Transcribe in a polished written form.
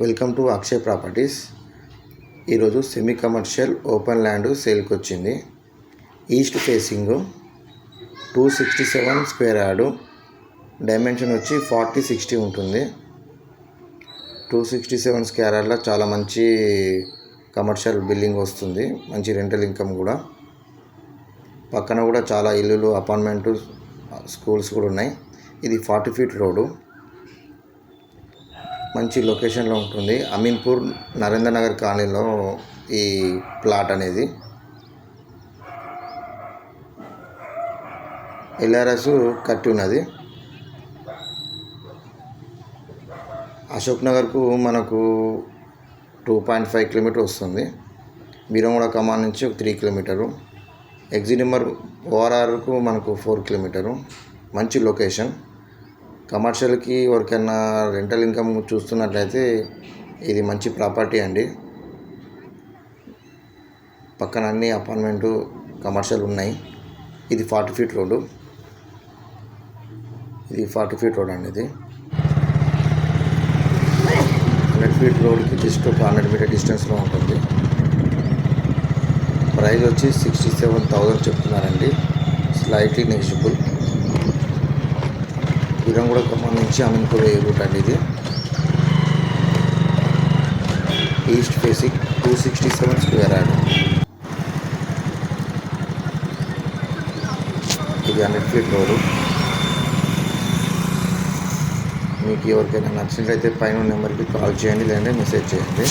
Welcome to Akshay properties. ఈరోజు semi commercial open land సేల్కి వచ్చింది. East facing 267 square yard, dimension వచ్చి 40-60 ఉంటుంది. 267 స్క్వేర్ యార్డ్లో చాలా మంచి కమర్షియల్ బిల్డింగ్ వస్తుంది, మంచి రెంటల్ ఇన్కమ్ కూడా. పక్కన కూడా చాలా ఇల్లులు, అపార్ట్మెంటు, స్కూల్స్ కూడా ఉన్నాయి. ఇది 40 ఫీట్ రోడ్డు, మంచి లొకేషన్లో ఉంటుంది. అమీన్పూర్ నరేంద్ర నగర్ కాలనీలో ఈ ప్లాట్ అనేది. ఎల్ఆర్ఎస్ కట్టి ఉన్నది. అశోక్ నగర్కు మనకు 2.5 కిలోమీటర్ వస్తుంది. బీరంగూడ కమాన్ నుంచి 3 కిలోమీటరు. ఎగ్జిట్ నెంబర్ ఓఆర్ఆర్కు మనకు 4 కిలోమీటరు. మంచి లొకేషన్. కమర్షియల్కి ఎవరికైనా రెంటల్ ఇన్కమ్ చూస్తున్నట్లయితే ఇది మంచి ప్రాపర్టీ అండి. పక్కన అన్ని అపార్ట్మెంటు, కమర్షియల్ ఉన్నాయి. ఇది 40 ఫీట్ రోడ్డు. ఇది 40 ఫీట్ రోడ్ అండి. ఇది 100 ఫీట్ రోడ్కి జస్ట్ ఒక 100 మీటర్ డిస్టెన్స్లో ఉంటుంది. ప్రైస్ వచ్చి 67,000 చెప్తున్నారండి. Slightly negotiable. బీరంగూడ ఖమ్మం నుంచి అమీన్పూర్ రూట్ అండి. ఇది ఈస్ట్ ఫేసింగ్ 267 స్క్వేర్ యార్డ్. ఇది 100 ఫీట్ రోడ్. మీకు ఎవరికైనా నచ్చినట్లయితే పైన నెంబర్కి కాల్ చేయండి, లేదంటే మెసేజ్ చేయండి.